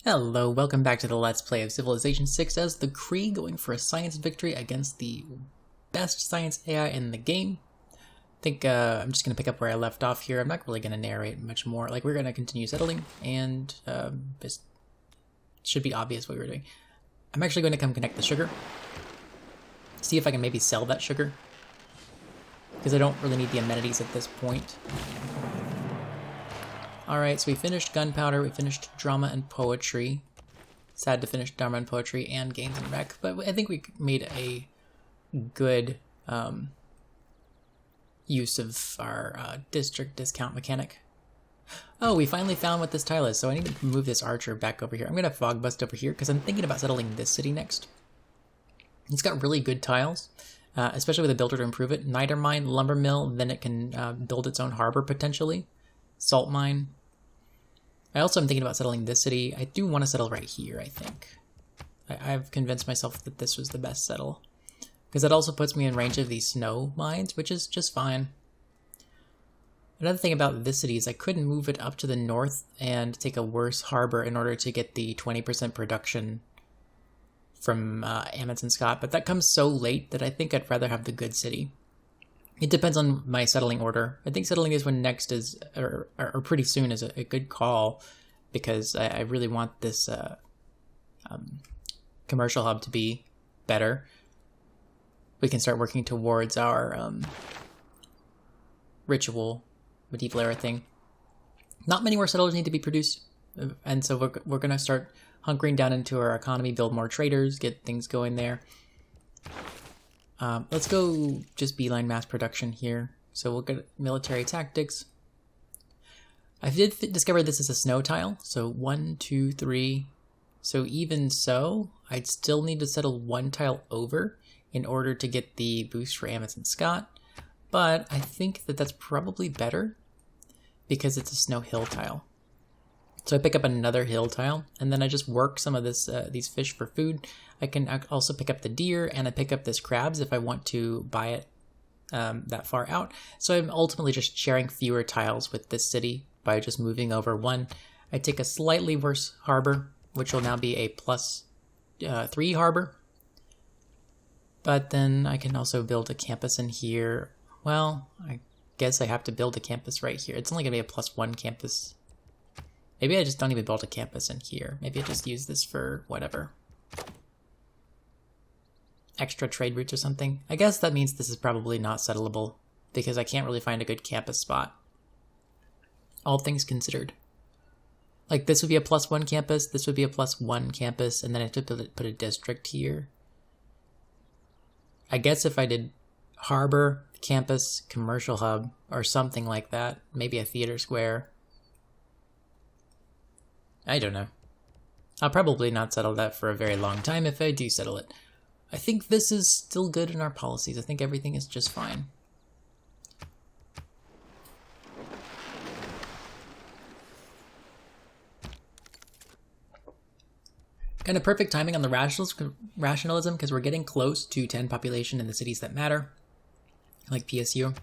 Hello, welcome back to the Let's Play of Civilization 6 as the Cree going for a science victory against the best science AI in the game. I think I'm just going to pick up where I left off here. I'm not really going to narrate much more. We're going to continue settling, and it should be obvious what we're doing. I'm actually going to come connect the sugar. See if I can maybe sell that sugar. Because I don't really need the amenities at this point. Alright, so we finished gunpowder, we finished drama and poetry. Sad to finish drama and poetry and games and rec, but I think we made a good use of our district discount mechanic. Oh, we finally found what this tile is, so I need to move this archer back over here. I'm going to fog bust over here because I'm thinking about settling this city next. It's got really good tiles, especially with a builder to improve it. Niter mine, lumber mill, then it can build its own harbor potentially. Salt mine. I also am thinking about settling this city. I do want to settle right here, I think. I've convinced myself that this was the best settle. Because that also puts me in range of these snow mines, which is just fine. Another thing about this city is I couldn't move it up to the north and take a worse harbor in order to get the 20% production from Amundsen Scott, but that comes so late that I think I'd rather have the good city. It depends on my settling order. I think settling this one next is, or pretty soon, is a good call because I really want this commercial hub to be better. We can start working towards our ritual medieval era thing. Not many more settlers need to be produced, and so we're going to start hunkering down into our economy, build more traders, get things going there. Let's go just beeline mass production here. So we'll get military tactics. I did discover this is a snow tile. So 1, 2, 3. So even so, I'd still need to settle one tile over in order to get the boost for Amundsen Scott. But I think that that's probably better because it's a snow hill tile. So I pick up another hill tile, and then I just work some of this these fish for food. I can also pick up the deer, and I pick up this crabs if I want to buy it that far out. So I'm ultimately just sharing fewer tiles with this city by just moving over one. I take a slightly worse harbor, which will now be a +3 harbor. But then I can also build a campus in here. Well, I guess I have to build a campus right here. It's only going to be a +1 campus. Maybe I just don't even build a campus in here. Maybe I just use this for whatever. Extra trade routes or something. I guess that means this is probably not settlable because I can't really find a good campus spot. All things considered. Like this would be a +1 campus, this would be a +1 campus, and then I have to put a district here. I guess if I did harbor, campus, commercial hub, or something like that, maybe a theater square. I don't know. I'll probably not settle that for a very long time if I do settle it. I think this is still good in our policies. I think everything is just fine. Kind of perfect timing on the rationalism because we're getting close to 10 population in the cities that matter, like PSU.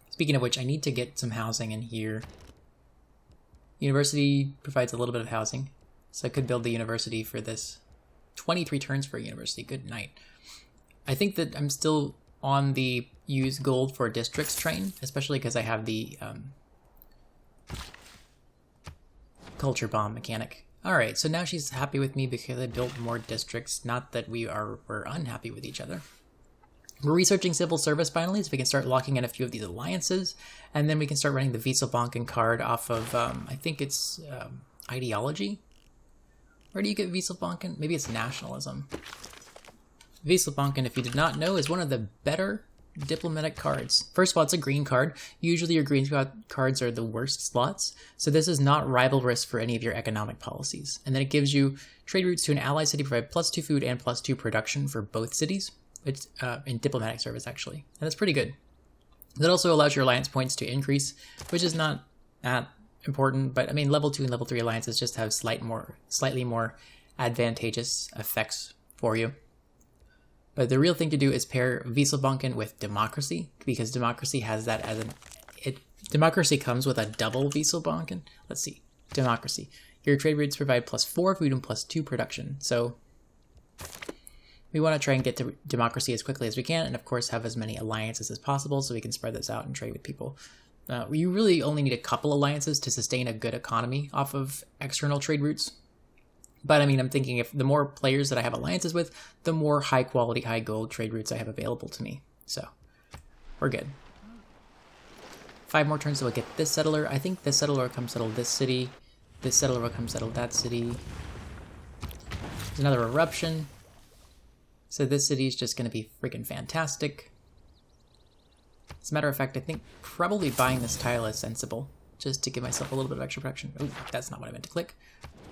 Speaking of which, I need to get some housing in here. University provides a little bit of housing, so I could build the university for this. 23 turns for a university, good night. I think that I'm still on the use gold for districts train, especially because I have the culture bomb mechanic. Alright, so now she's happy with me because I built more districts, not that we're unhappy with each other. We're researching civil service finally, so we can start locking in a few of these alliances, and then we can start running the Wieselbanken card off of, I think it's ideology? Where do you get Wieselbanken? Maybe it's nationalism. Wieselbanken, if you did not know, is one of the better diplomatic cards. First of all, it's a green card. Usually your green cards are the worst slots, so this is not rivalrous for any of your economic policies. And then it gives you trade routes to an ally city, provide +2 food and +2 production for both cities. It's in diplomatic service, actually. And that's pretty good. That also allows your alliance points to increase, which is not that important. But, I mean, level 2 and level 3 alliances just have slightly more advantageous effects for you. But the real thing to do is pair Wieselbanken with democracy, because democracy has that as democracy comes with a double Wieselbanken. Let's see. Democracy. Your trade routes provide +4 food and +2 production. So we want to try and get to democracy as quickly as we can, and of course have as many alliances as possible so we can spread this out and trade with people. We really only need a couple alliances to sustain a good economy off of external trade routes. But I mean, I'm thinking if the more players that I have alliances with, the more high quality, high gold trade routes I have available to me. So we're good. 5 more turns, so we'll get this settler. I think this settler will come settle this city. This settler will come settle that city. There's another eruption. So this city is just going to be freaking fantastic. As a matter of fact, I think probably buying this tile is sensible, just to give myself a little bit of extra production. Oh, that's not what I meant to click.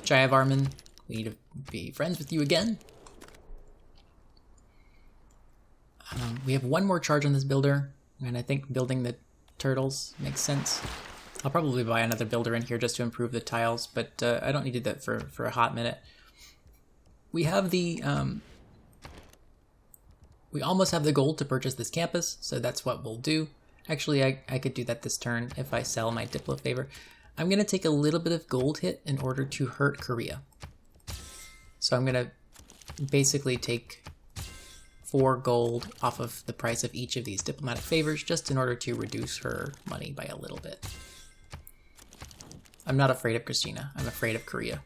Jaya Varman, we need to be friends with you again. We have 1 more charge on this builder, and I think building the turtles makes sense. I'll probably buy another builder in here just to improve the tiles, but I don't need that for a hot minute. We have the... we almost have the gold to purchase this campus, so that's what we'll do. Actually, I could do that this turn if I sell my Diplo favor. I'm going to take a little bit of gold hit in order to hurt Korea. So I'm going to basically take 4 gold off of the price of each of these diplomatic favors just in order to reduce her money by a little bit. I'm not afraid of Christina. I'm afraid of Korea.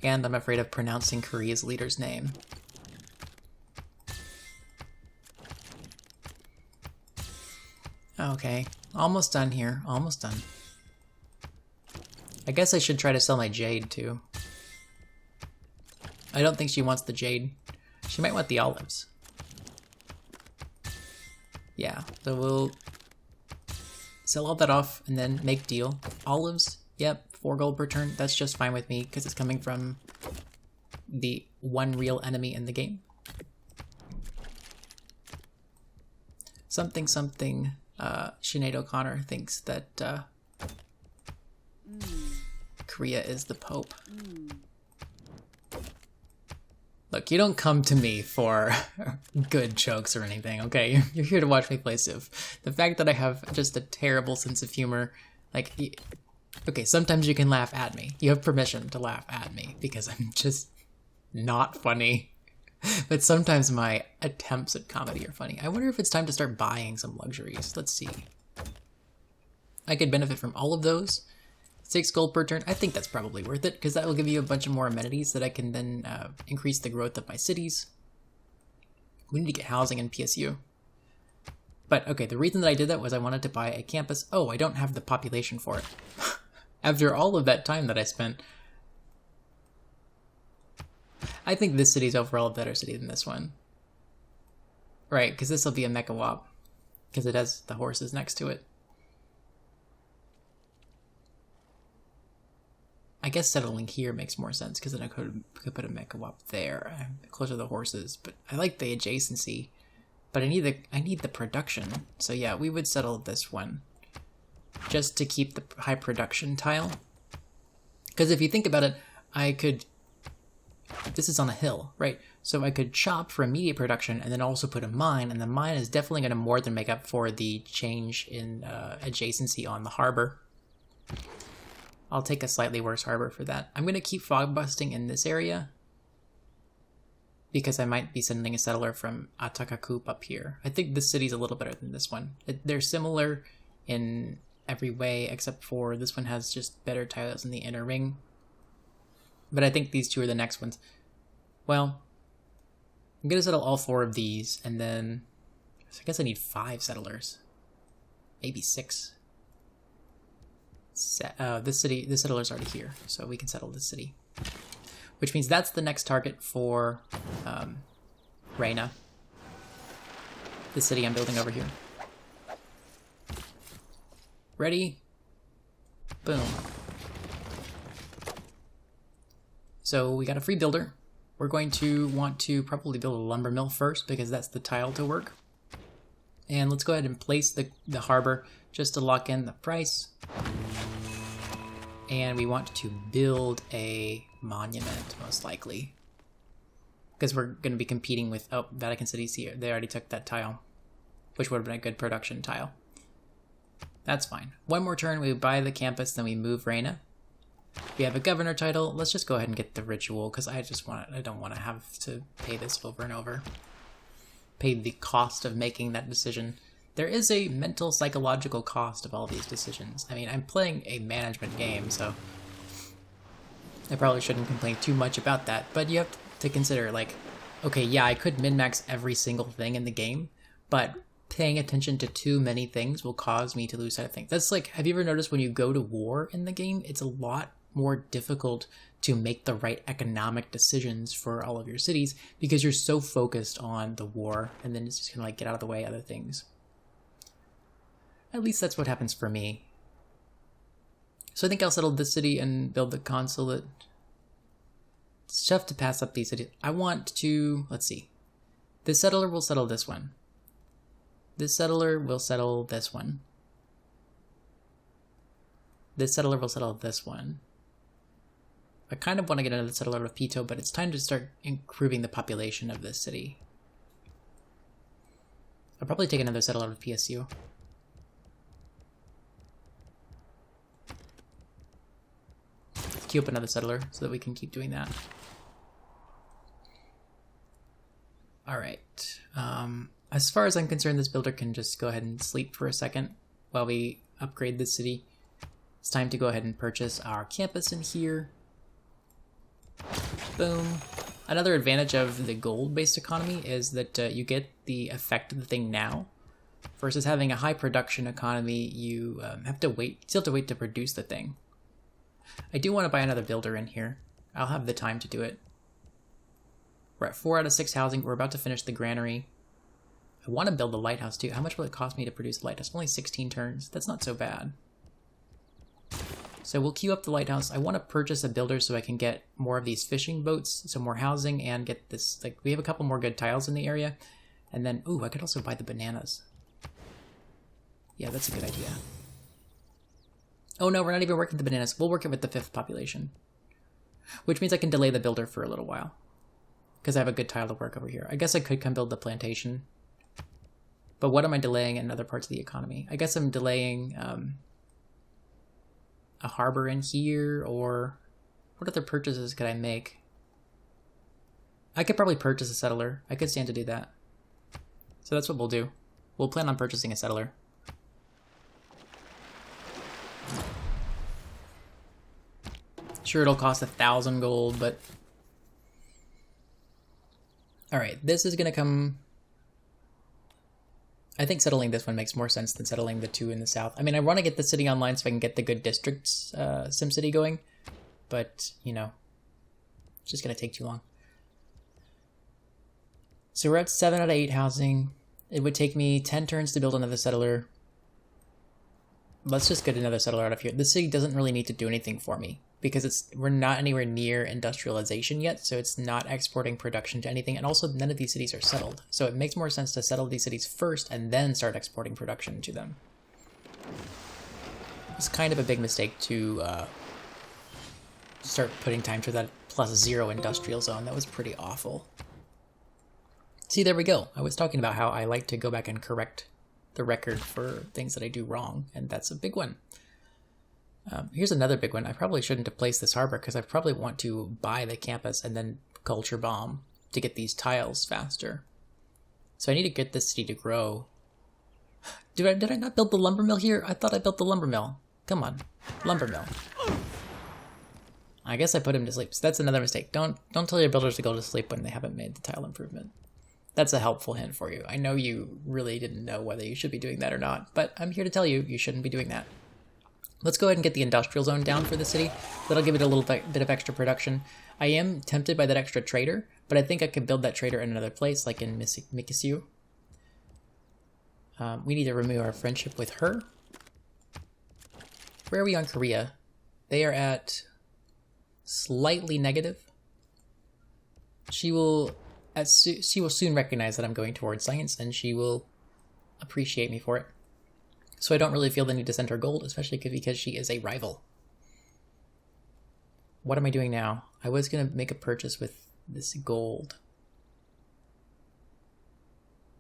And I'm afraid of pronouncing Korea's leader's name. Okay, almost done here, almost done. I guess I should try to sell my jade too. I don't think she wants the jade. She might want the olives. Yeah, so we'll sell all that off and then make deal. Olives, yep, 4 gold per turn. That's just fine with me because it's coming from the one real enemy in the game. Something. Sinead O'Connor thinks that Korea is the Pope. Look, you don't come to me for good jokes or anything, okay? You're here to watch me play Civ. The fact that I have just a terrible sense of humor, like, okay, sometimes you can laugh at me. You have permission to laugh at me because I'm just not funny. But sometimes my attempts at comedy are funny. I wonder if it's time to start buying some luxuries. Let's see. I could benefit from all of those. 6 gold per turn. I think that's probably worth it because that will give you a bunch of more amenities that I can then increase the growth of my cities. We need to get housing in PSU. But okay, the reason that I did that was I wanted to buy a campus. Oh, I don't have the population for it. After all of that time that I spent. I think this city's overall a better city than this one. Right, because this will be a Mecha Wop. Because it has the horses next to it. I guess settling here makes more sense, because then I could put a Mecha Wop there. I'm closer to the horses, but I like the adjacency. But I need the production. So yeah, we would settle this one. Just to keep the high production tile. Because if you think about it, I could... This is on a hill, right? So I could chop for immediate production and then also put a mine, and the mine is definitely going to more than make up for the change in adjacency on the harbor. I'll take a slightly worse harbor for that. I'm going to keep fog busting in this area because I might be sending a settler from Atakakup up here. I think this city's a little better than this one. They're similar in every way except for this one has just better tiles in the inner ring. But I think these two are the next ones. Well, I'm going to settle all 4 of these, and then I guess I need 5 settlers. Maybe 6. This settler's already here, so we can settle this city. Which means that's the next target for Reyna. The city I'm building over here. Ready? Boom. So we got a free builder. We're going to want to probably build a lumber mill first because that's the tile to work. And let's go ahead and place the harbor just to lock in the price. And we want to build a monument, most likely. Because we're going to be competing with, oh, Vatican City's here. They already took that tile, which would have been a good production tile. That's fine. One more turn, we buy the campus, then we move Reyna. We have a governor title. Let's just go ahead and get the ritual, because I don't want to have to pay this over and over. Pay the cost of making that decision. There is a mental, psychological cost of all these decisions. I mean, I'm playing a management game, so I probably shouldn't complain too much about that, but you have to consider, like, okay, yeah, I could min-max every single thing in the game, but paying attention to too many things will cause me to lose sight of things. That's like, have you ever noticed when you go to war in the game, it's a lot more difficult to make the right economic decisions for all of your cities because you're so focused on the war, and then it's just gonna like get out of the way other things. At least that's what happens for me. So I think I'll settle this city and build the consulate. It's tough to pass up these cities. I want to, let's see. This settler will settle this one. This settler will settle this one. This settler will settle this one. I kind of want to get another settler out of Pito, but it's time to start improving the population of this city. I'll probably take another settler out of PSU. Queue up another settler so that we can keep doing that. Alright. As far as I'm concerned, this builder can just go ahead and sleep for a second while we upgrade this city. It's time to go ahead and purchase our campus in here. Boom. Another advantage of the gold-based economy is that you get the effect of the thing now. Versus having a high production economy, you have to wait. Still have to wait to produce the thing. I do want to buy another builder in here. I'll have the time to do it. We're at 4 out of 6 housing. We're about to finish the granary. I want to build the lighthouse too. How much will it cost me to produce a lighthouse? Only 16 turns. That's not so bad. So we'll queue up the lighthouse. I want to purchase a builder so I can get more of these fishing boats, so more housing, and get this, like, we have a couple more good tiles in the area. And then, ooh, I could also buy the bananas. Yeah, that's a good idea. Oh no, we're not even working with the bananas. We'll work it with the 5th population. Which means I can delay the builder for a little while. Because I have a good tile to work over here. I guess I could come build the plantation. But what am I delaying in other parts of the economy? I guess I'm delaying a harbor in here, or what other purchases could I make? I could probably purchase a settler. I could stand to do that. So that's what we'll do. We'll plan on purchasing a settler. Sure, it'll cost 1,000 gold, but... Alright, this is gonna come... I think settling this one makes more sense than settling the 2 in the south. I mean, I want to get the city online so I can get the good districts SimCity going, but, you know, it's just gonna take too long. So we're at 7 out of 8 housing. It would take me 10 turns to build another settler. Let's just get another settler out of here. This city doesn't really need to do anything for me, because we're not anywhere near industrialization yet, so it's not exporting production to anything, and also none of these cities are settled. So it makes more sense to settle these cities first and then start exporting production to them. It's kind of a big mistake to start putting time to that +0 industrial zone. That was pretty awful. See, there we go. I was talking about how I like to go back and correct the record for things that I do wrong, and that's a big one. Here's another big one. I probably shouldn't have placed this harbor because I probably want to buy the campus and then culture bomb to get these tiles faster. So I need to get this city to grow. Did I not build the lumber mill here? I thought I built the lumber mill. Come on, lumber mill. I guess I put him to sleep. So that's another mistake. Don't tell your builders to go to sleep when they haven't made the tile improvement. That's a helpful hint for you. I know you really didn't know whether you should be doing that or not, but I'm here to tell you, you shouldn't be doing that. Let's go ahead and get the industrial zone down for the city. That'll give it a little bit of extra production. I am tempted by that extra trader, but I think I could build that trader in another place, like in Mikisyu. We need to remove our friendship with her. Where are we on Korea? They are at slightly negative. She will soon recognize that I'm going towards science, and she will appreciate me for it. So I don't really feel the need to send her gold, especially because she is a rival. What am I doing now? I was going to make a purchase with this gold.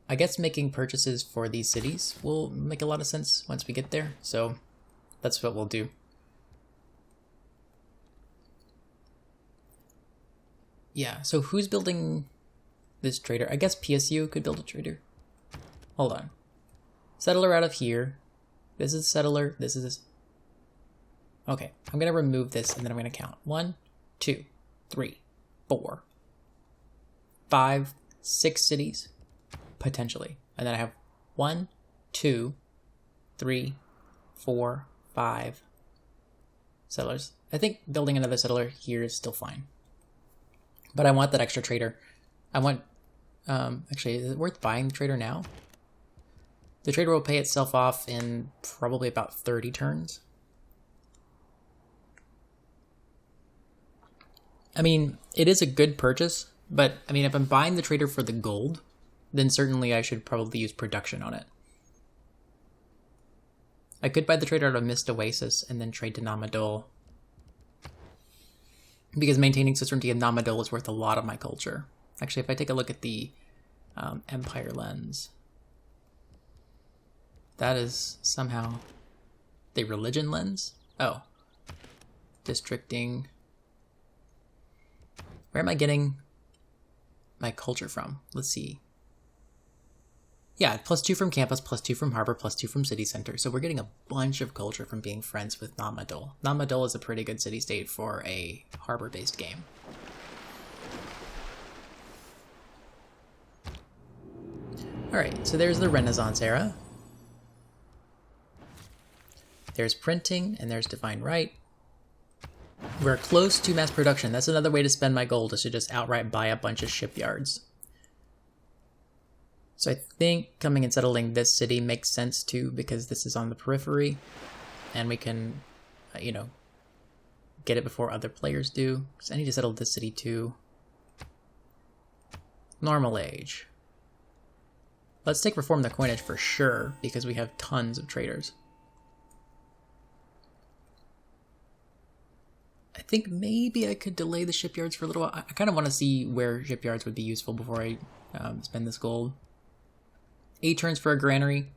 I guess making purchases for these cities will make a lot of sense once we get there, so that's what we'll do. Yeah, so who's building this trader? I guess PSU could build a trader. Hold on. Settler out of here. This is settler. This is... Okay, I'm going to remove this and then I'm going to count. 1, 2, 3, 4, 5, 6 cities, potentially. And then I have 1, 2, 3, 4, 5 settlers. I think building another settler here is still fine. But I want that extra trader. I want... actually, is it worth buying the trader now? The trader will pay itself off in probably about 30 turns. I mean, it is a good purchase, but I mean, if I'm buying the trader for the gold, then certainly I should probably use production on it. I could buy the trader out of Mist Oasis and then trade to Nan Madol, because maintaining suzerainty of Nan Madol is worth a lot of my culture. Actually, if I take a look at the Empire lens, that is somehow the religion lens. Oh, districting. Where am I getting my culture from? Let's see. Yeah, +2 from campus, +2 from harbor, +2 from city center. So we're getting a bunch of culture from being friends with Nan Madol. Nan Madol is a pretty good city-state for a harbor-based game. Alright, so there's the Renaissance era. There's printing, and there's divine right. We're close to mass production. That's another way to spend my gold, is to just outright buy a bunch of shipyards. So I think coming and settling this city makes sense too, because this is on the periphery, and we can, you know, get it before other players do. Because I need to settle this city too. Normal age. Let's take reform the coinage for sure, because we have tons of traders. I think maybe I could delay the shipyards for a little while. I kind of want to see where shipyards would be useful before I spend this gold. 8 turns for a granary.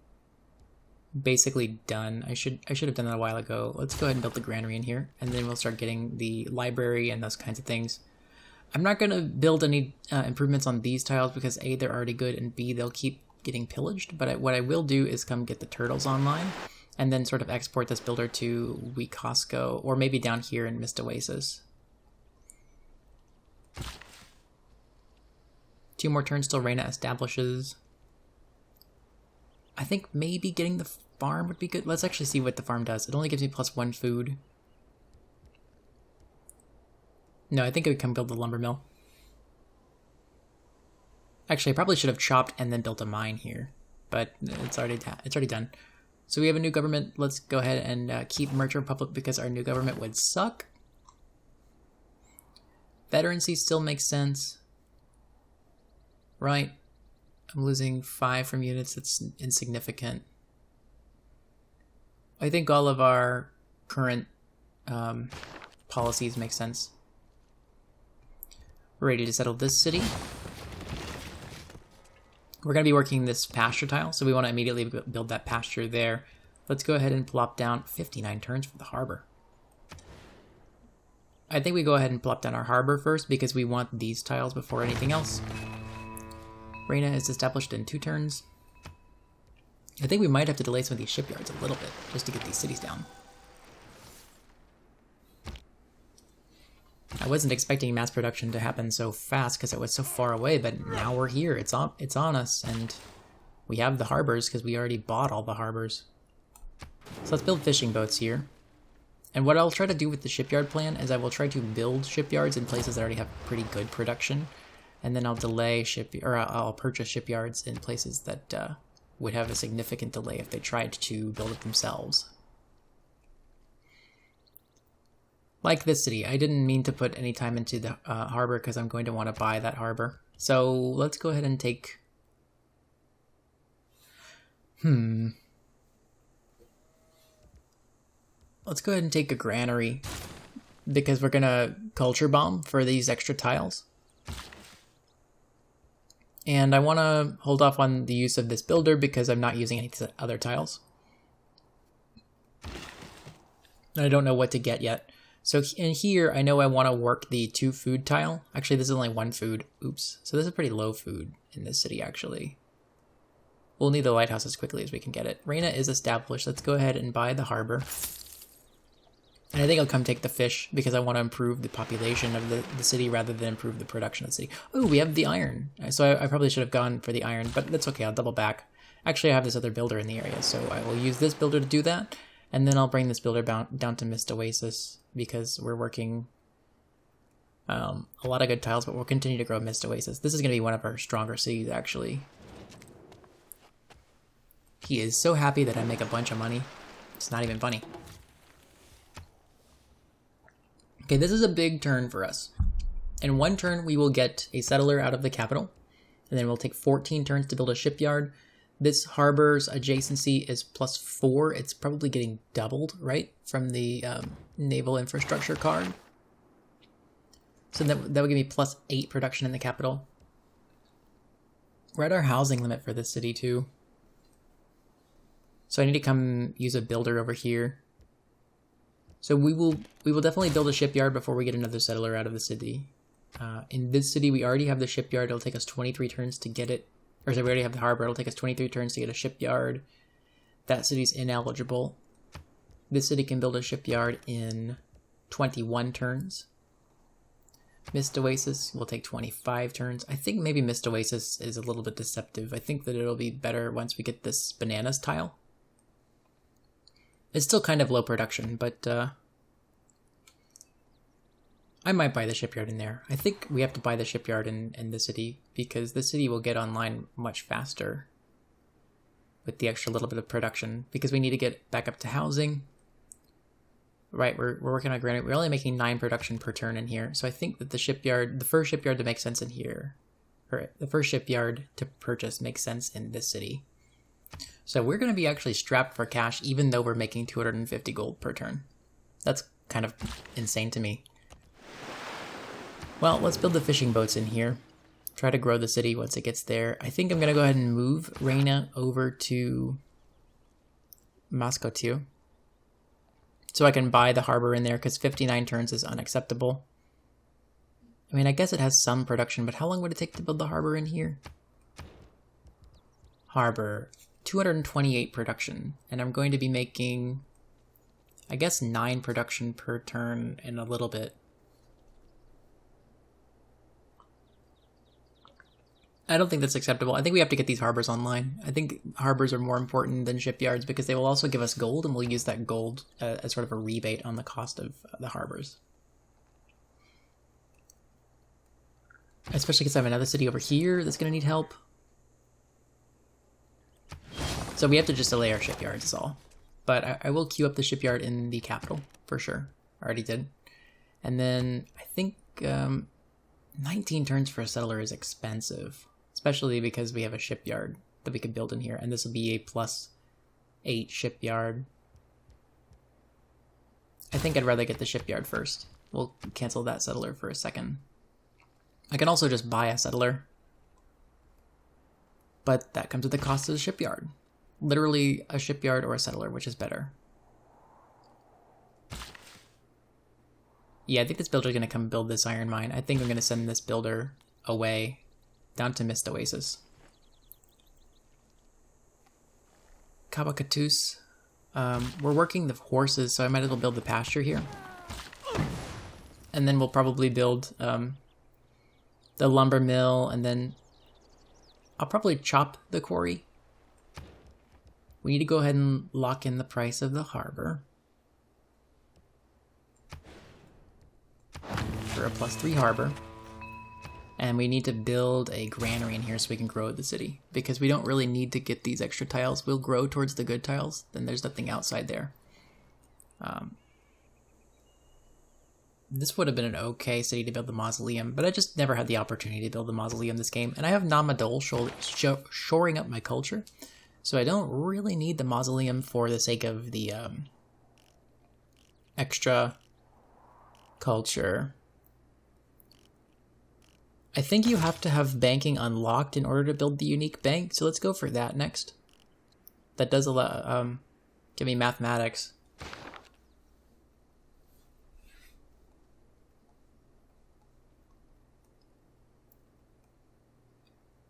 Basically done. I should have done that a while ago. Let's go ahead and build the granary in here, and then we'll start getting the library and those kinds of things. I'm not going to build any improvements on these tiles because A, they're already good, and B, they'll keep getting pillaged. But what I will do is come get the turtles online, and then sort of export this builder to Wekosko, or maybe down here in Mist Oasis. 2 more turns till Reyna establishes. I think maybe getting the farm would be good. Let's actually see what the farm does. It only gives me +1 food. No, I think I would come build the lumber mill. Actually, I probably should have chopped and then built a mine here, but it's already done. So we have a new government. Let's go ahead and keep Merchant Republic because our new government would suck. Veterancy still makes sense. Right. I'm losing 5 from units. That's insignificant. I think all of our current policies make sense. We're ready to settle this city. We're going to be working this pasture tile, so we want to immediately build that pasture there. Let's go ahead and plop down 59 turns for the harbor. I think we go ahead and plop down our harbor first because we want these tiles before anything else. Reyna is established in 2 turns. I think we might have to delay some of these shipyards a little bit just to get these cities down. I wasn't expecting mass production to happen so fast because it was so far away, but now we're here. It's on us, and we have the harbors because we already bought all the harbors. So let's build fishing boats here. And what I'll try to do with the shipyard plan is I will try to build shipyards in places that already have pretty good production, and then I'll delay I'll purchase shipyards in places that would have a significant delay if they tried to build it themselves. Like this city, I didn't mean to put any time into the harbor because I'm going to want to buy that harbor. So let's go ahead and take... Let's go ahead and take a granary because we're going to culture bomb for these extra tiles. And I want to hold off on the use of this builder because I'm not using any other tiles. I don't know what to get yet. So in here, I know I want to work the 2 food tile. Actually, this is only 1 food. Oops. So this is pretty low food in this city, actually. We'll need the lighthouse as quickly as we can get it. Reyna is established. Let's go ahead and buy the harbor. And I think I'll come take the fish because I want to improve the population of the city rather than improve the production of the city. Oh, we have the iron. So I probably should have gone for the iron, but that's okay. I'll double back. Actually, I have this other builder in the area, so I will use this builder to do that. And then I'll bring this builder down to Mist Oasis because we're working a lot of good tiles, but we'll continue to grow Mist Oasis. This is going to be one of our stronger cities, actually. He is so happy that I make a bunch of money. It's not even funny. Okay, this is a big turn for us. In 1 turn, we will get a settler out of the capital, and then we'll take 14 turns to build a shipyard. This harbor's adjacency is +4. It's probably getting doubled, right, from the naval infrastructure card. So that would give me +8 production in the capital. We're at our housing limit for this city, too. So I need to come use a builder over here. So we will definitely build a shipyard before we get another settler out of the city. In this city, we already have the shipyard. It'll take us 23 turns to get it. Or sorry, we already have the harbor. It'll take us 23 turns to get a shipyard. That city's ineligible. This city can build a shipyard in 21 turns. Mist Oasis will take 25 turns. I think maybe Mist Oasis is a little bit deceptive. I think that it'll be better once we get this bananas tile. It's still kind of low production, but I might buy the shipyard in there. I think we have to buy the shipyard in the city because the city will get online much faster with the extra little bit of production because we need to get back up to housing. Right, we're working on granite. We're only making 9 production per turn in here. So I think that the shipyard, the first shipyard to make sense in here, or the first shipyard to purchase makes sense in this city. So we're going to be actually strapped for cash even though we're making 250 gold per turn. That's kind of insane to me. Well, let's build the fishing boats in here. Try to grow the city once it gets there. I think I'm going to go ahead and move Reyna over to Moscow so I can buy the harbor in there because 59 turns is unacceptable. I mean, I guess it has some production, but how long would it take to build the harbor in here? Harbor, 228 production, and I'm going to be making, I guess, 9 production per turn in a little bit. I don't think that's acceptable. I think we have to get these harbors online. I think harbors are more important than shipyards because they will also give us gold, and we'll use that gold as sort of a rebate on the cost of the harbors. Especially because I have another city over here that's going to need help. So we have to just delay our shipyards is all. But I will queue up the shipyard in the capital, for sure. I already did. And then I think 19 turns for a settler is expensive. Especially because we have a shipyard that we could build in here. And this will be a +8 shipyard. I think I'd rather get the shipyard first. We'll cancel that settler for a second. I can also just buy a settler. But that comes at the cost of the shipyard. Literally a shipyard or a settler, which is better. Yeah, I think this builder is going to come build this iron mine. I think I'm going to send this builder away down to Mist Oasis. Kabakatus. We're working the horses, so I might as well build the pasture here. And then we'll probably build the lumber mill, and then I'll probably chop the quarry. We need to go ahead and lock in the price of the harbor. For a +3 harbor. And we need to build a granary in here so we can grow the city. Because we don't really need to get these extra tiles. We'll grow towards the good tiles. Then there's nothing outside there. This would have been an okay city to build the mausoleum. But I just never had the opportunity to build the mausoleum this game. And I have Nan Madol shoring up my culture. So I don't really need the mausoleum for the sake of the extra culture. I think you have to have banking unlocked in order to build the unique bank, so let's go for that next. That does allow, give me mathematics.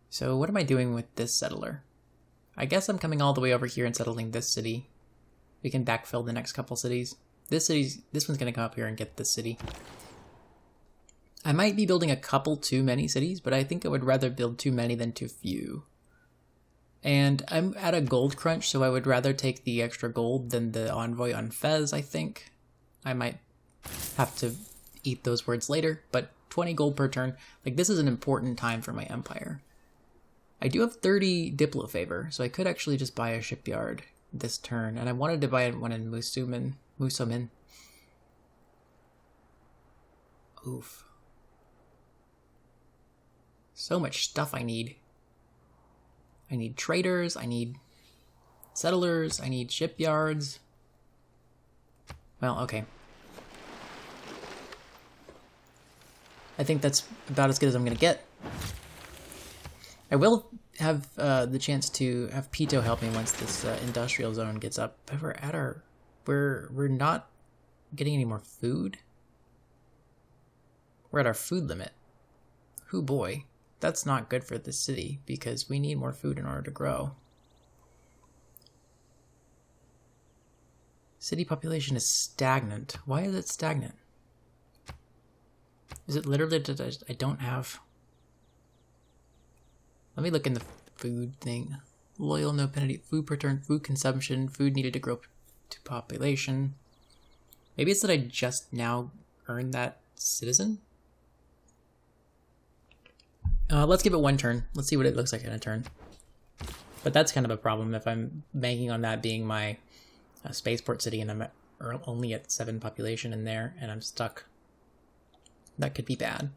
So what am I doing with this settler? I guess I'm coming all the way over here and settling this city. We can backfill the next couple cities. This one's gonna come up here and get this city. I might be building a couple too many cities, but I think I would rather build too many than too few. And I'm at a gold crunch, so I would rather take the extra gold than the envoy on Fez, I think. I might have to eat those words later, but 20 gold per turn. Like, this is an important time for my empire. I do have 30 Diplo favor, so I could actually just buy a shipyard this turn. And I wanted to buy one in Musomin. Oof. So much stuff I need. I need traders, I need settlers, I need shipyards. Well, okay. I think that's about as good as I'm gonna get. I will have the chance to have Pito help me once this industrial zone gets up. But we're not getting any more food. We're at our food limit. Hoo boy, that's not good for the city because we need more food in order to grow. City population is stagnant. Why is it stagnant? Is it literally that I don't have... Let me look in the food thing. Loyal, no penalty, food per turn, food consumption, food needed to grow to population. Maybe it's that I just now earned that citizen? Let's give it one turn. Let's see what it looks like in a turn. But that's kind of a problem if I'm banking on that being my spaceport city and I'm only at 7 population in there and I'm stuck. That could be bad.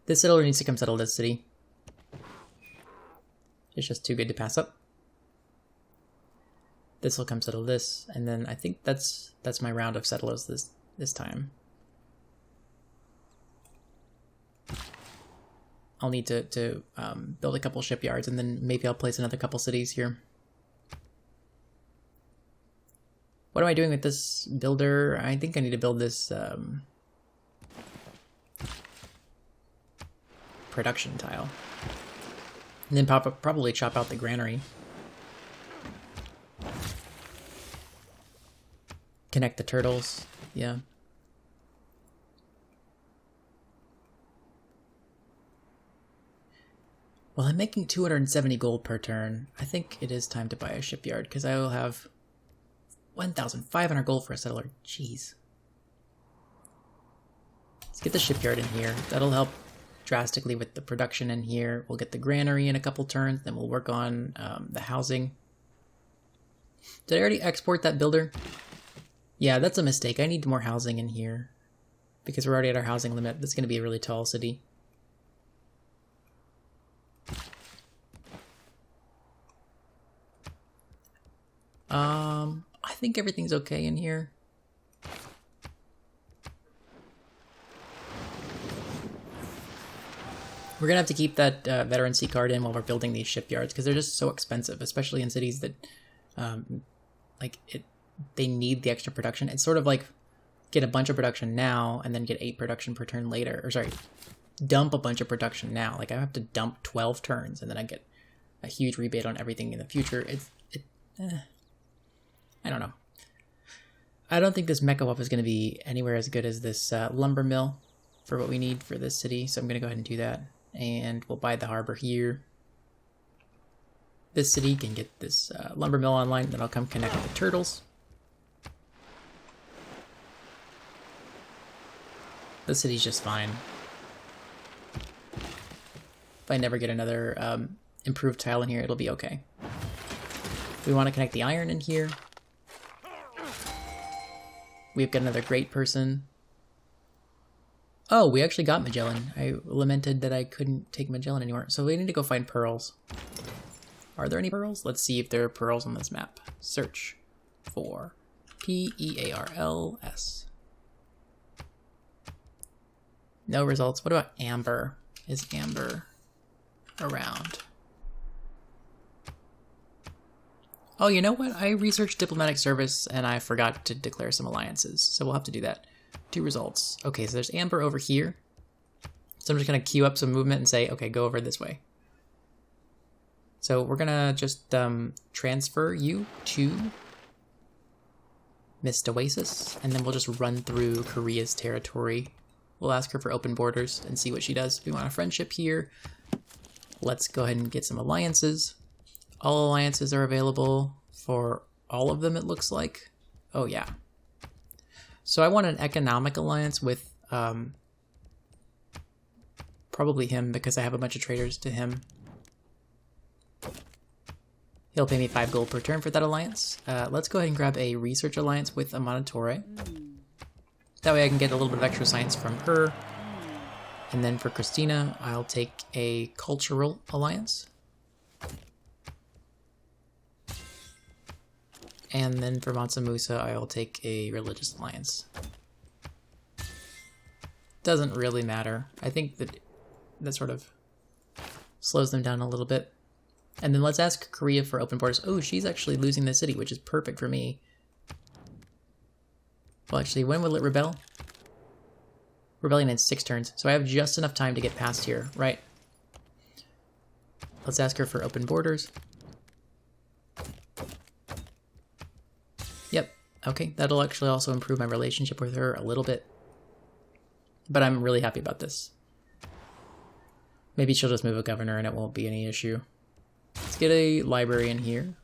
This settler needs to come settle this city. It's just too good to pass up. This will come settle this, and then I think that's my round of settlers this time. I'll need to build a couple shipyards, and then maybe I'll place another couple cities here. What am I doing with this builder? I think I need to build this production tile. And then probably chop out the granary. Connect the turtles. Yeah. Well, I'm making 270 gold per turn. I think it is time to buy a shipyard because I will have 1,500 gold for a settler. Jeez. Let's get the shipyard in here. That'll help drastically with the production in here. We'll get the granary in a couple turns, then we'll work on the housing. Did I already export that builder? Yeah, that's a mistake. I need more housing in here because we're already at our housing limit. This is going to be a really tall city. I think everything's okay in here. We're going to have to keep that veterancy card in while we're building these shipyards because they're just so expensive, especially in cities that they need the extra production. It's sort of like get a bunch of production now and then get 8 production per turn later. Or sorry, dump a bunch of production now. Like I have to dump 12 turns and then I get a huge rebate on everything in the future. I don't know. I don't think this mecha wap is going to be anywhere as good as this lumber mill for what we need for this city. So I'm going to go ahead and do that. And we'll buy the harbor here. This city can get this lumber mill online. Then I'll come connect with the turtles. This city's just fine. If I never get another improved tile in here, it'll be okay. We want to connect the iron in here. We've got another great person. Oh, we actually got Magellan. I lamented that I couldn't take Magellan anymore. So we need to go find pearls. Are there any pearls? Let's see if there are pearls on this map. Search for Pearls. No results. What about amber? is Amber around? Oh, you know what? I researched diplomatic service and I forgot to declare some alliances. So we'll have to do that. 2 results. Okay, so there's Amber over here. So I'm just going to queue up some movement and say, okay, go over this way. So we're going to just transfer you to Mist Oasis. And then we'll just run through Korea's territory. We'll ask her for open borders and see what she does. We want a friendship here. Let's go ahead and get some alliances. All alliances are available for all of them, it looks like. Oh, yeah. So I want an economic alliance with probably him because I have a bunch of traders to him. He'll pay me 5 gold per turn for that alliance. Let's go ahead and grab a research alliance with Amanatore. That way I can get a little bit of extra science from her. And then for Christina, I'll take a cultural alliance. And then for Mansa Musa, I'll take a religious alliance. Doesn't really matter. I think that sort of slows them down a little bit. And then let's ask Korea for open borders. Oh, she's actually losing the city, which is perfect for me. Well, actually, when will it rebel? Rebellion in 6 turns, so I have just enough time to get past here, right? Let's ask her for open borders. Yep, okay, that'll actually also improve my relationship with her a little bit. But I'm really happy about this. Maybe she'll just move a governor and it won't be any issue. Let's get a library in here.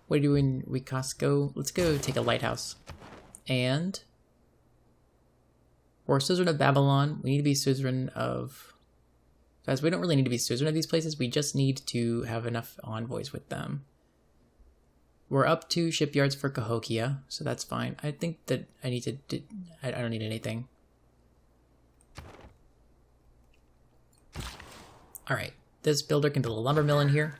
What are you doing, Ricasco? Let's go take a lighthouse. And we're suzerain of Babylon. We need to be suzerain of... Guys, we don't really need to be suzerain of these places. We just need to have enough envoys with them. We're up to shipyards for Cahokia, so that's fine. I think that I need to... I don't need anything. Alright, this builder can build a lumber mill in here.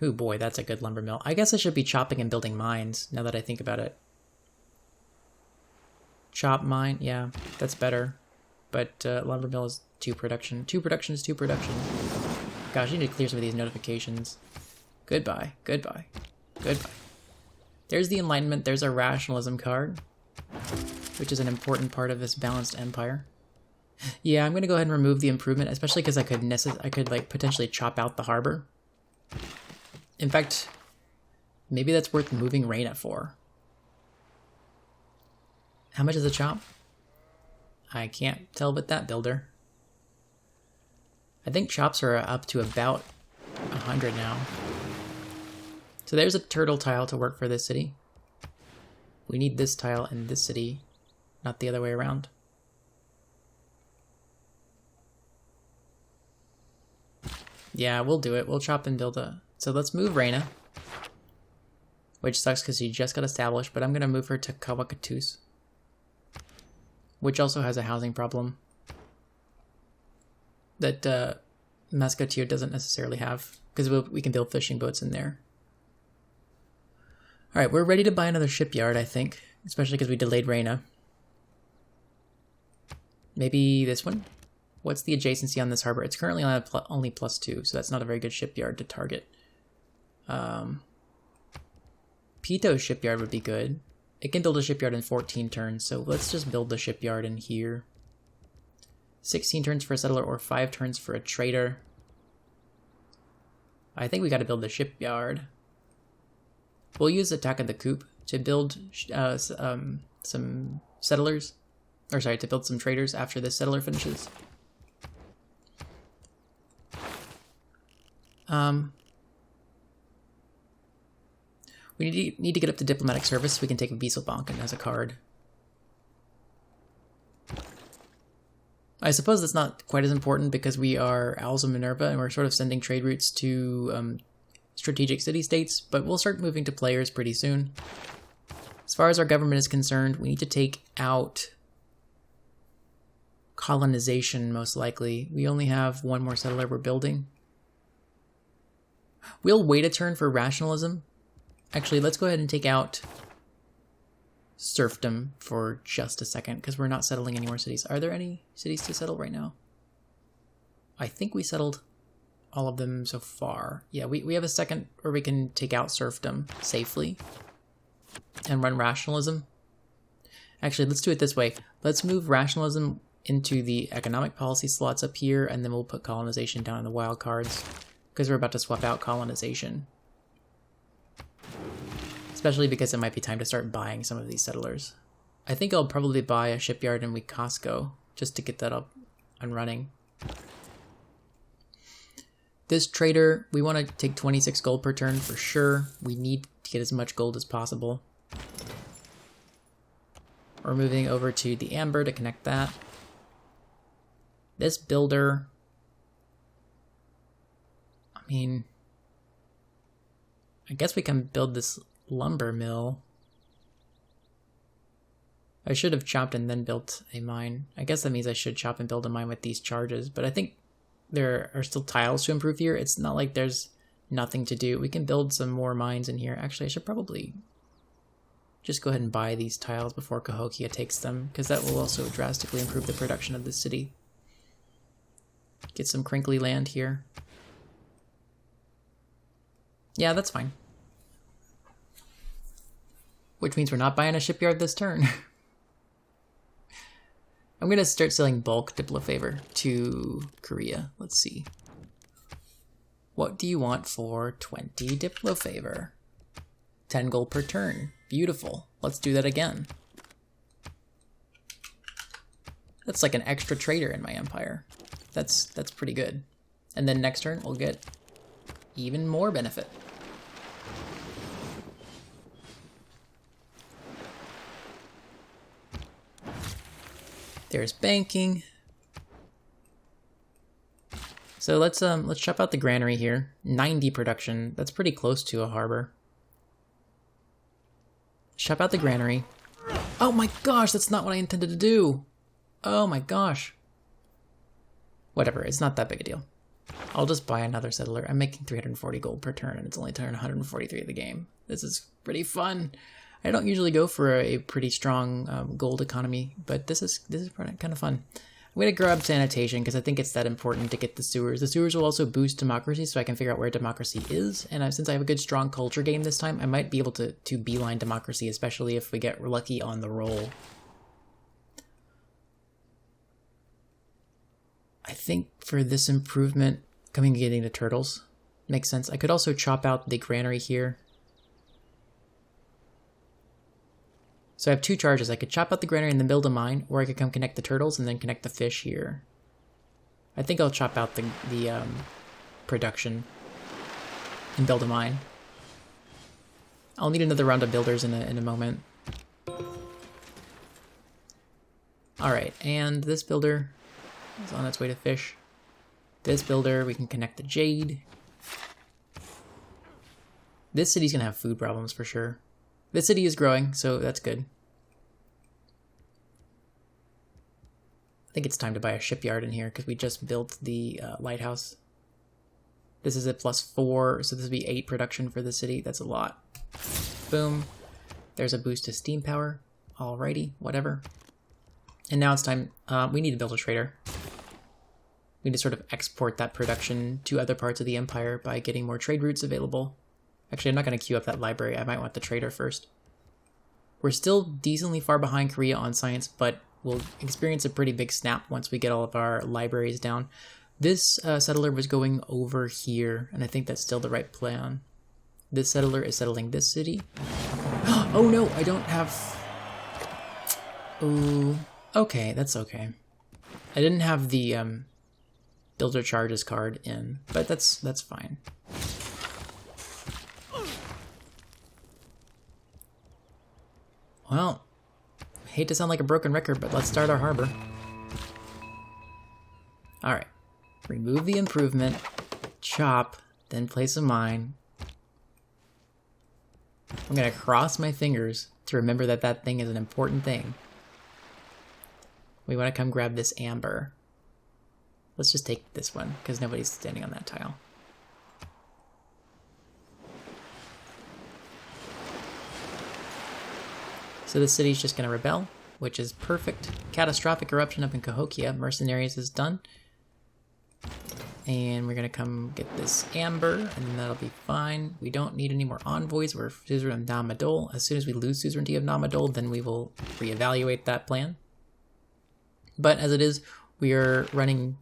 Ooh boy, that's a good lumber mill. I guess I should be chopping and building mines, now that I think about it. Chop mine, yeah, that's better. But lumber mill is 2 production. 2 production is 2 production. Gosh, I need to clear some of these notifications. Goodbye, goodbye, goodbye. There's the Enlightenment, there's our rationalism card, which is an important part of this balanced empire. Yeah, I'm gonna go ahead and remove the improvement, especially because I could like potentially chop out the harbor. In fact, maybe that's worth moving Reyna for. How much is a chop? I can't tell with that builder. I think chops are up to about 100 now. So there's a turtle tile to work for this city. We need this tile in this city, not the other way around. Yeah, we'll do it. We'll chop and build a... So let's move Reyna. Which sucks because she just got established, but I'm going to move her to Kawakatus. Which also has a housing problem. That Musketeer doesn't necessarily have. Because we can build fishing boats in there. Alright, we're ready to buy another shipyard, I think. Especially because we delayed Reyna. Maybe this one? What's the adjacency on this harbor? It's currently on only +2, so that's not a very good shipyard to target. Pito's shipyard would be good. It can build a shipyard in 14 turns, so let's just build the shipyard in here. 16 turns for a settler or 5 turns for a trader. I think we got to build the shipyard. We'll use Attack of the Coup to build some settlers. Or sorry, to build some traders after this settler finishes. We need to get up to diplomatic service so we can take Wieselbanken as a card. I suppose that's not quite as important because we are Owls of Minerva and we're sort of sending trade routes to strategic city-states, but we'll start moving to players pretty soon. As far as our government is concerned, we need to take out colonization, most likely. We only have 1 more settler we're building. We'll wait a turn for rationalism. Actually, let's go ahead and take out serfdom for just a second because we're not settling any more cities. Are there any cities to settle right now? I think we settled all of them so far. Yeah, we have a second where we can take out serfdom safely and run rationalism. Actually, let's do it this way. Let's move rationalism into the economic policy slots up here, and then we'll put colonization down in the wild cards because we're about to swap out colonization. Especially because it might be time to start buying some of these settlers. I think I'll probably buy a shipyard in Wikasco just to get that up and running. This trader, we want to take 26 gold per turn for sure. We need to get as much gold as possible. We're moving over to the amber to connect that. This builder, I mean, I guess we can build this lumber mill. I should have chopped and then built a mine. I guess that means I should chop and build a mine with these charges, but I think there are still tiles to improve here. It's not like there's nothing to do. We can build some more mines in here. Actually, I should probably just go ahead and buy these tiles before Cahokia takes them, because that will also drastically improve the production of the city. Get some crinkly land here. Yeah, that's fine. Which means we're not buying a shipyard this turn. I'm going to start selling bulk Diplo favor to Korea. Let's see. What do you want for 20 Diplo favor? 10 gold per turn. Beautiful. Let's do that again. That's like an extra trader in my empire. That's pretty good. And then next turn we'll get even more benefit. There's banking. So let's chop out the granary here. 90 production. That's pretty close to a harbor. Chop out the granary. Oh my gosh, that's not what I intended to do. Oh my gosh. Whatever, it's not that big a deal. I'll just buy another settler. I'm making 340 gold per turn, and it's only turn 143 of the game. This is pretty fun. I don't usually go for a pretty strong gold economy, but this is kind of fun. I'm going to grab sanitation because I think it's that important to get the sewers. The sewers will also boost democracy, so I can figure out where democracy is. And since I have a good strong culture game this time, I might be able to beeline democracy, especially if we get lucky on the roll. I think for this improvement, coming and getting the turtles makes sense. I could also chop out the granary here. So I have two charges. I could chop out the granary and then build a mine, or I could come connect the turtles and then connect the fish here. I think I'll chop out the production and build a mine. I'll need another round of builders in a moment. Alright, and this builder is on its way to fish. This builder, we can connect the jade. This city's gonna have food problems for sure. This city is growing, so that's good. I think it's time to buy a shipyard in here because we just built the lighthouse. This is at +4, so this would be 8 production for the city. That's a lot. Boom. There's a boost to steam power. Alrighty, whatever. And now it's time, we need to build a trader. We need to sort of export that production to other parts of the empire by getting more trade routes available. Actually, I'm not going to queue up that library. I might want the trader first. We're still decently far behind Korea on science, but we'll experience a pretty big snap once we get all of our libraries down. This settler was going over here, and I think that's still the right plan. This settler is settling this city. Oh no, I don't have... Ooh, okay, that's okay. I didn't have the builder charges card in, but that's fine. Well, I hate to sound like a broken record, but let's start our harbor. Alright. Remove the improvement, chop, then place a mine. I'm going to cross my fingers to remember that that thing is an important thing. We want to come grab this amber. Let's just take this one, because nobody's standing on that tile. So this city's just going to rebel, which is perfect. Catastrophic eruption up in Cahokia. Mercenaries is done. And we're going to come get this amber, and then that'll be fine. We don't need any more envoys. We're suzerain of Nan Madol. As soon as we lose suzerainty of Nan Madol, then we will reevaluate that plan. But as it is, we are running...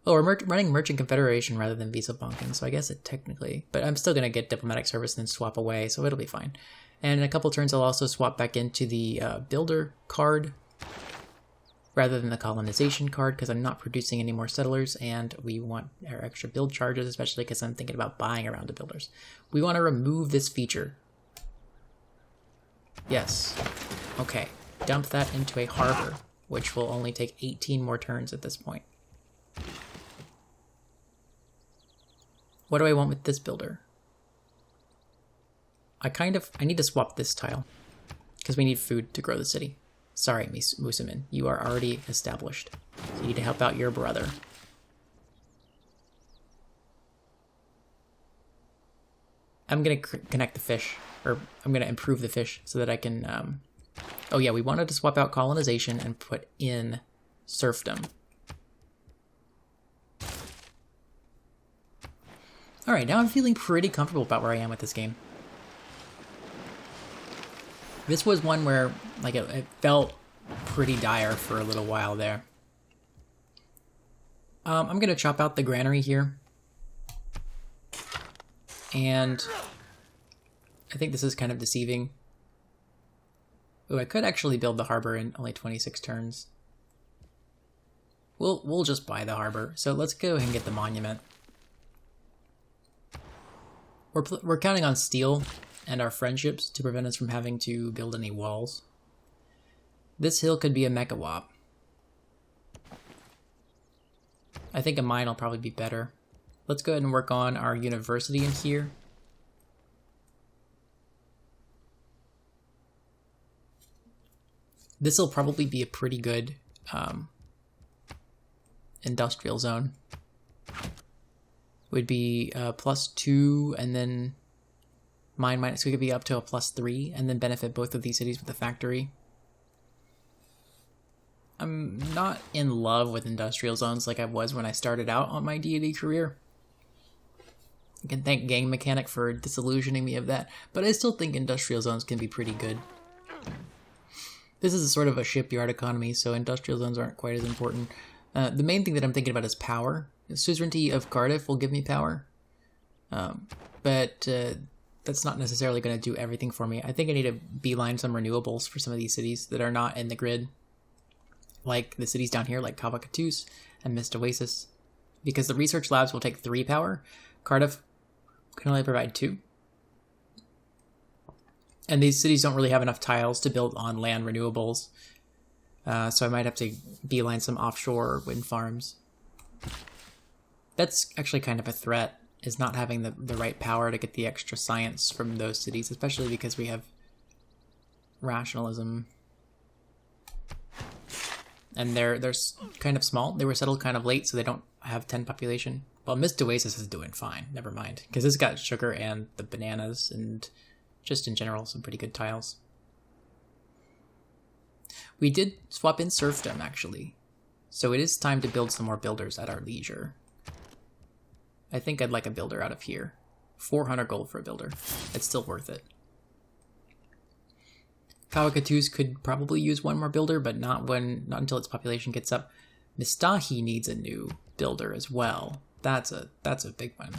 Oh, we're running Merchant Confederation rather than Visa Bonkin, so I guess it technically... But I'm still going to get Diplomatic Service and then swap away, so it'll be fine. And in a couple turns, I'll also swap back into the Builder card rather than the Colonization card, because I'm not producing any more settlers, and we want our extra build charges, especially because I'm thinking about buying around the builders. We want to remove this feature. Yes. Okay. Dump that into a harbor, which will only take 18 more turns at this point. What do I want with this builder? I need to swap this tile, because we need food to grow the city. Sorry, Musamin, you are already established. So you need to help out your brother. I'm going to connect the fish, or I'm going to improve the fish so that I can... Oh yeah, we wanted to swap out colonization and put in serfdom. Alright, now I'm feeling pretty comfortable about where I am with this game. This was one where, like, it felt pretty dire for a little while there. I'm going to chop out the granary here. And I think this is kind of deceiving. Ooh, I could actually build the harbor in only 26 turns. We'll just buy the harbor. So let's go ahead and get the monument. We're counting on steel and our friendships to prevent us from having to build any walls. This hill could be a mecha wop. I think a mine will probably be better. Let's go ahead and work on our university in here. This will probably be a pretty good industrial zone. Would be +2 and then mine minus, so we could be up to a +3 and then benefit both of these cities with the factory. I'm not in love with industrial zones like I was when I started out on my Deity career. I can thank Gang Mechanic for disillusioning me of that, but I still think industrial zones can be pretty good. This is a sort of a shipyard economy, so industrial zones aren't quite as important. The main thing that I'm thinking about is power. Suzerainty of Cardiff will give me power, but that's not necessarily going to do everything for me. I think I need to beeline some renewables for some of these cities that are not in the grid, like the cities down here, like Cavacatous and Mist Oasis, because the research labs will take 3 power. Cardiff can only provide 2. And these cities don't really have enough tiles to build on land renewables, so I might have to beeline some offshore wind farms. That's actually kind of a threat, is not having the right power to get the extra science from those cities, especially because we have rationalism. And they're kind of small. They were settled kind of late, so they don't have 10 population. Well, Mist Oasis is doing fine, never mind, because it's got sugar and the bananas and just in general some pretty good tiles. We did swap in serfdom, actually, so it is time to build some more builders at our leisure. I think I'd like a builder out of here. 400 gold for a builder. It's still worth it. Cavacatous could probably use one more builder, but not until its population gets up. Mistahi needs a new builder as well. That's a big one.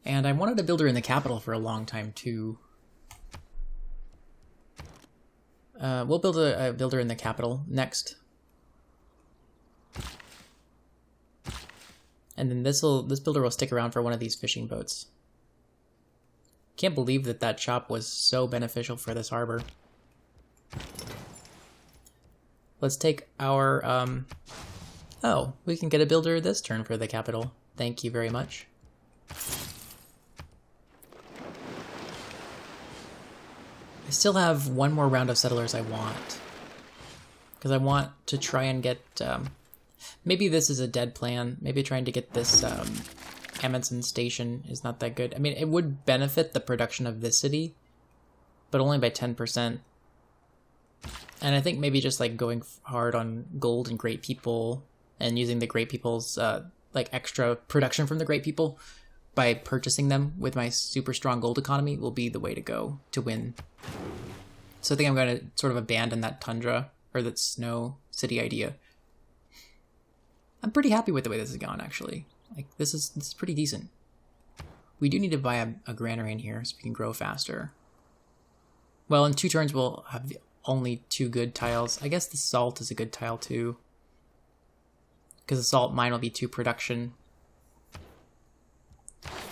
And I wanted a builder in the capital for a long time too. We'll build a builder in the capital next. And then this builder will stick around for one of these fishing boats. Can't believe that chop was so beneficial for this harbor. Let's take our, oh, we can get a builder this turn for the capital. Thank you very much. I still have one more round of settlers I want. Because I want to try and get, maybe this is a dead plan. Maybe trying to get this Amundsen station is not that good. I mean, it would benefit the production of this city, but only by 10%. And I think maybe just like going hard on gold and great people and using the great people's like extra production from the great people by purchasing them with my super strong gold economy will be the way to go to win. So I think I'm going to sort of abandon that tundra or that snow city idea. I'm pretty happy with the way this has gone, actually. Like this is pretty decent. We do need to buy a granary in here so we can grow faster. Well, in 2 turns we'll have only 2 good tiles. I guess the salt is a good tile too, because the salt mine will be 2 production.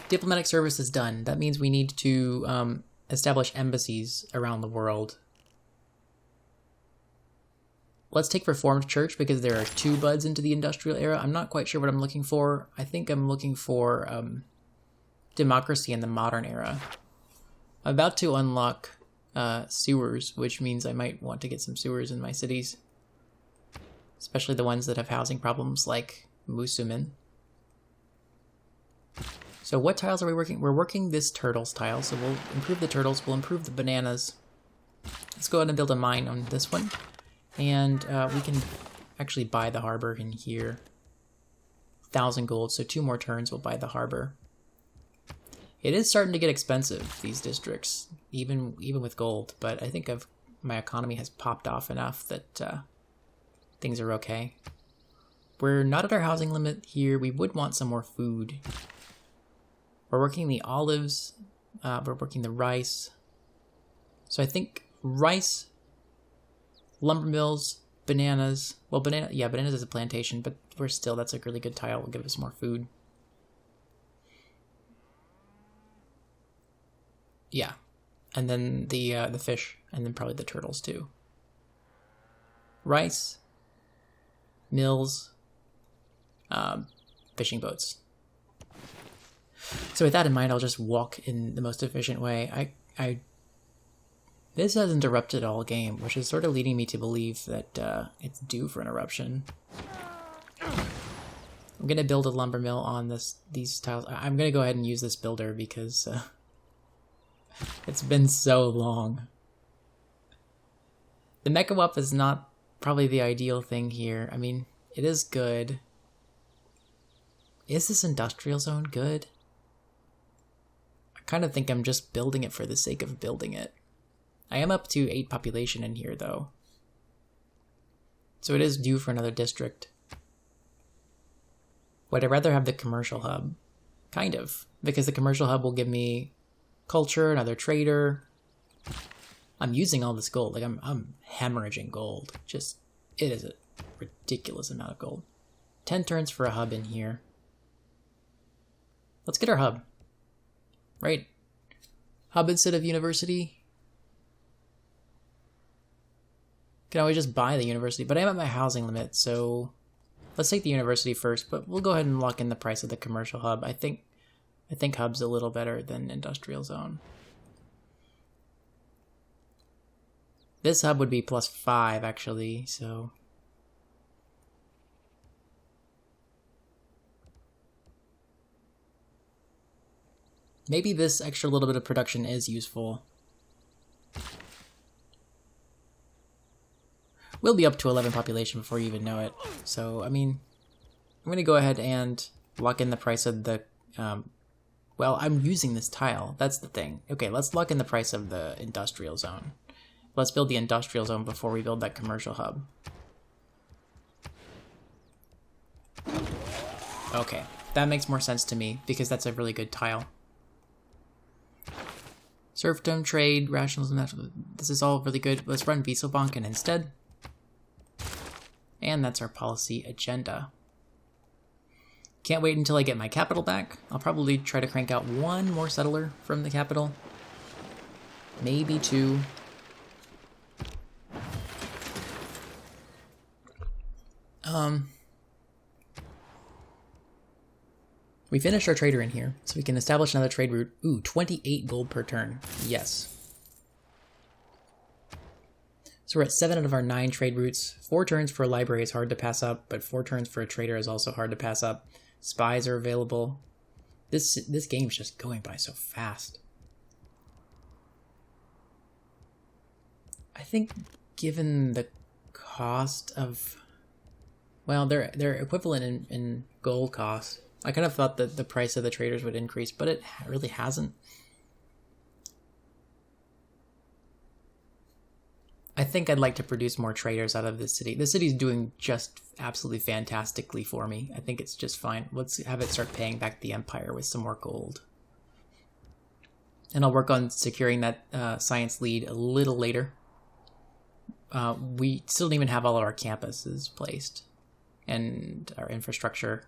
Diplomatic service is done. That means we need to establish embassies around the world. Let's take Reformed Church because there are 2 buds into the industrial era. I'm not quite sure what I'm looking for. I think I'm looking for democracy in the modern era. I'm about to unlock sewers, which means I might want to get some sewers in my cities, especially the ones that have housing problems like Musumin. So what tiles are we working? We're working this turtles tile, so we'll improve the turtles, we'll improve the bananas. Let's go ahead and build a mine on this one, and we can actually buy the harbor in here. 1,000 gold, so 2 more turns we'll buy the harbor. It is starting to get expensive, these districts, even with gold, but I think my economy has popped off enough that things are okay. We're not at our housing limit here. We would want some more food. We're working the olives, we're working the rice. So I think rice, lumber mills, bananas. Well, bananas is a plantation, but that's a really good tile. Will give us more food. Yeah, and then the fish, and then probably the turtles too. Rice, mills, fishing boats. So with that in mind, I'll just walk in the most efficient way. This has interrupted all game, which is sort of leading me to believe that it's due for an eruption. I'm gonna build a lumber mill on these tiles. I'm gonna go ahead and use this builder because it's been so long. The Mecha Wap is not probably the ideal thing here. I mean, it is good. Is this industrial zone good? I kind of think I'm just building it for the sake of building it. I am up to 8 population in here, though. So it is due for another district. Would I rather have the commercial hub? Kind of. Because the commercial hub will give me culture, another trader. I'm using all this gold. Like I'm hemorrhaging gold. Just, it is a ridiculous amount of gold. 10 turns for a hub in here. Let's get our hub. Right? Hub instead of university. Can always just buy the university, but I am at my housing limit, so let's take the university first, but we'll go ahead and lock in the price of the commercial hub. I think hub's a little better than industrial zone. This hub would be +5 actually, so maybe this extra little bit of production is useful. We'll be up to 11 population before you even know it. So, I mean, I'm going to go ahead and lock in the price of the well, I'm using this tile. That's the thing. Okay, let's lock in the price of the industrial zone. Let's build the industrial zone before we build that commercial hub. Okay, that makes more sense to me because that's a really good tile. Serfdom, trade, rationalism, this is all really good. Let's run Wieselbanken instead. And that's our policy agenda. Can't wait until I get my capital back. I'll probably try to crank out 1 more settler from the capital. Maybe 2. We finished our trader in here, so we can establish another trade route. Ooh, 28 gold per turn. Yes. So we're at 7 out of our 9 trade routes. 4 turns for a library is hard to pass up, but 4 turns for a trader is also hard to pass up. Spies are available. This game's just going by so fast. think given the cost of, well, they're equivalent in gold cost. I kind of thought that the price of the traders would increase, but it really hasn't. I think I'd like to produce more traders out of this city. This city's doing just absolutely fantastically for me. I think it's just fine. Let's have it start paying back the Empire with some more gold. And I'll work on securing that science lead a little later. We still don't even have all of our campuses placed. And our infrastructure.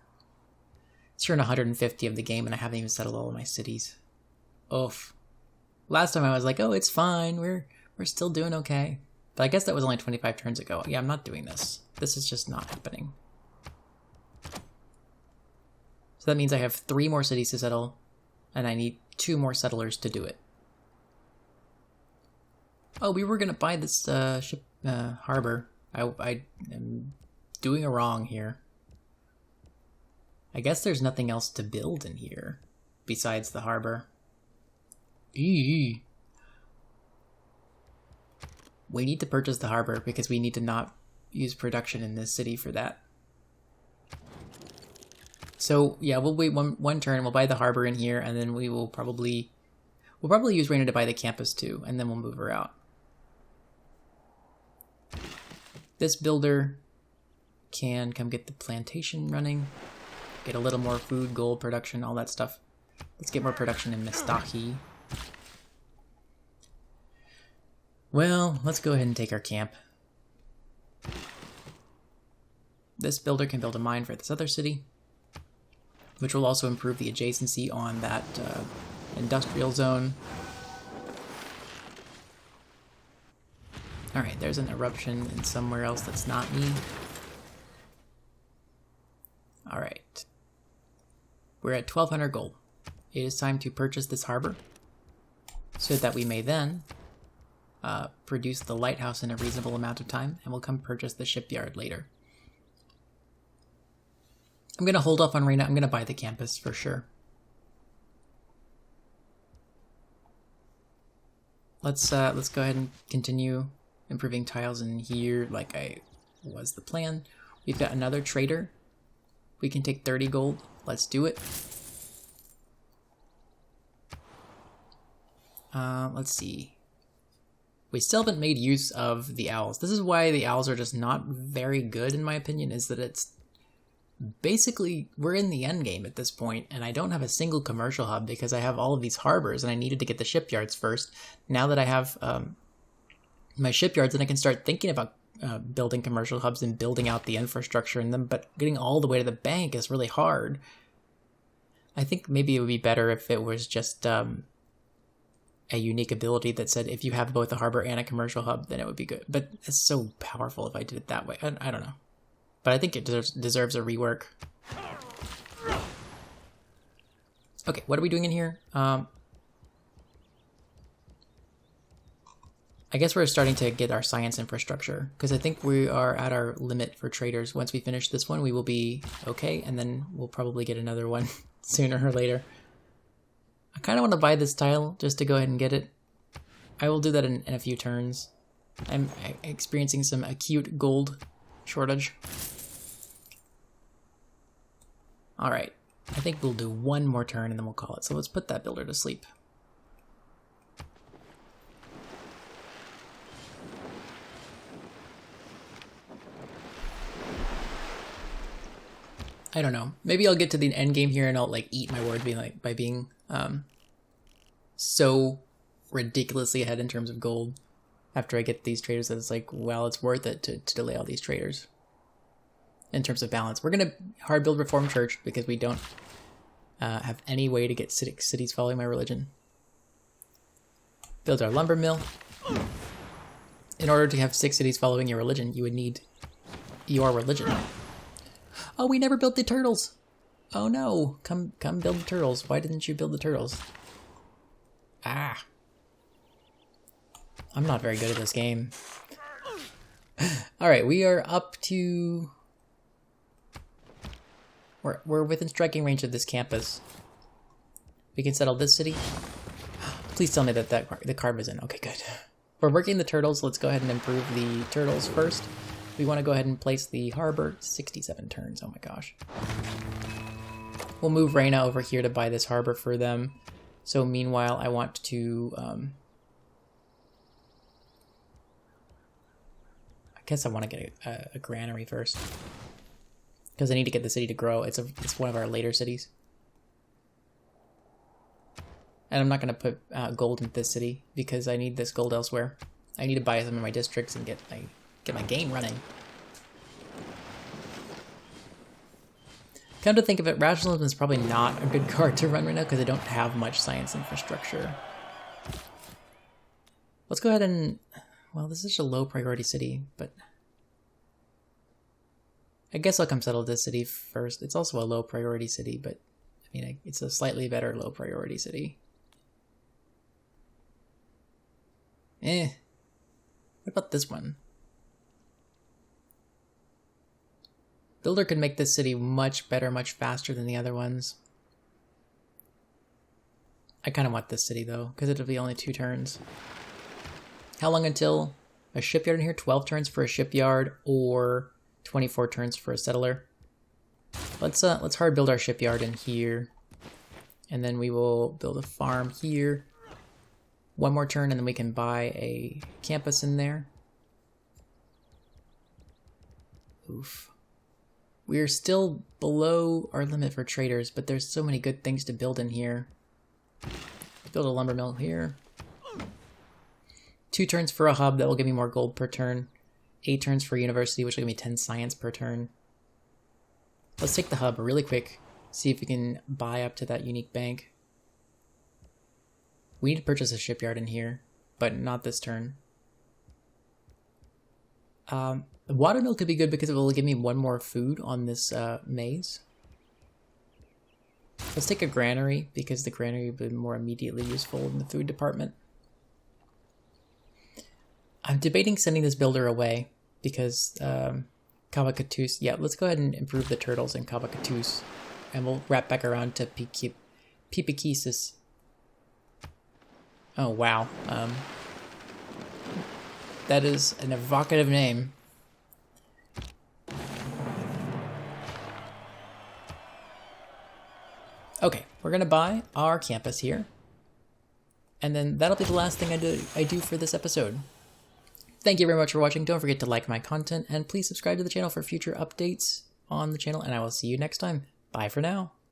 It's turn 150 of the game and I haven't even settled all of my cities. Oof. Last time I was like, oh, it's fine. We're still doing okay. But I guess that was only 25 turns ago. Yeah, I'm not doing this. This is just not happening. So that means I have 3 more cities to settle, and I need 2 more settlers to do it. Oh, we were going to buy this ship harbor. I am doing a wrong here. I guess there's nothing else to build in here besides the harbor. Eee. We need to purchase the harbor because we need to not use production in this city for that. So yeah, we'll wait one turn. We'll buy the harbor in here, and then we'll probably use Reyna to buy the campus too, and then we'll move her out. This builder can come get the plantation running, get a little more food, gold production, all that stuff. Let's get more production in Mistahi. Well, let's go ahead and take our camp. This builder can build a mine for this other city, which will also improve the adjacency on that industrial zone. Alright, there's an eruption in somewhere else that's not me. Alright. We're at 1,200 gold. It is time to purchase this harbor, so that we may then produce the lighthouse in a reasonable amount of time, and we'll come purchase the shipyard later. I'm going to hold off on Reyna. I'm going to buy the campus for sure. Let's go ahead and continue improving tiles in here like I was the plan. We've got another trader. We can take 30 gold. Let's do it. Let's see. We still haven't made use of the owls. This is why the owls are just not very good, in my opinion, is that it's basically, we're in the end game at this point, and I don't have a single commercial hub because I have all of these harbors, and I needed to get the shipyards first. Now that I have my shipyards, then I can start thinking about building commercial hubs and building out the infrastructure in them, but getting all the way to the bank is really hard. I think maybe it would be better if it was just a unique ability that said if you have both a harbor and a commercial hub, then it would be good. But it's so powerful if I did it that way. I don't know. But I think it deserves a rework. Okay, what are we doing in here? I guess we're starting to get our science infrastructure, because I think we are at our limit for traders. Once we finish this one, we will be okay, and then we'll probably get another one sooner or later. I kind of want to buy this tile just to go ahead and get it. I will do that in a few turns. I'm experiencing some acute gold shortage. Alright, I think we'll do one more turn and then we'll call it. So let's put that builder to sleep. I don't know. Maybe I'll get to the end game here and I'll like eat my word by being so ridiculously ahead in terms of gold after I get these traders that it's like, well, it's worth it to delay all these traders. In terms of balance, we're going to hard build Reformed Church because we don't have any way to get cities following my religion. Build our lumber mill. In order to have 6 cities following your religion, you would need your religion. Oh, we never built the turtles. Oh no, come build the turtles. Why didn't you build the turtles? Ah. I'm not very good at this game. Alright, we are up to... We're within striking range of this campus. We can settle this city. Please tell me that the card was in. Okay, good. For working the turtles, let's go ahead and improve the turtles first. We want to go ahead and place the harbor. 67 turns, oh my gosh. We'll move Reyna over here to buy this harbor for them. So meanwhile, I want to... I guess I want to get a granary first. Because I need to get the city to grow. It's one of our later cities. And I'm not going to put gold into this city because I need this gold elsewhere. I need to buy some of my districts and get my game running. Come to think of it, rationalism is probably not a good card to run right now because I don't have much science infrastructure. Let's go ahead and... Well, this is such a low priority city, but... I guess I'll come settle this city first. It's also a low priority city, but... I mean, it's a slightly better low priority city. What about this one? Builder could make this city much better, much faster than the other ones. I kind of want this city, though, because it'll be only 2 turns. How long until a shipyard in here? 12 turns for a shipyard, or 24 turns for a settler. Let's hard build our shipyard in here. And then we will build a farm here. 1 more turn, and then we can buy a campus in there. Oof. We're still below our limit for traders, but there's so many good things to build in here. Build a lumber mill here. 2 turns for a hub, that will give me more gold per turn. 8 turns for a university, which will give me 10 science per turn. Let's take the hub really quick, see if we can buy up to that unique bank. We need to purchase a shipyard in here, but not this turn. The watermill could be good because it will give me 1 more food on this maze. Let's take a granary, because the granary will be more immediately useful in the food department. I'm debating sending this builder away, because Kavakatus... Yeah, let's go ahead and improve the turtles in Kavakatus, and we'll wrap back around to Pipikisis. Oh, wow. That is an evocative name. Okay, we're gonna buy our campus here. And then that'll be the last thing I do for this episode. Thank you very much for watching. Don't forget to like my content, and please subscribe to the channel for future updates on the channel, and I will see you next time. Bye for now.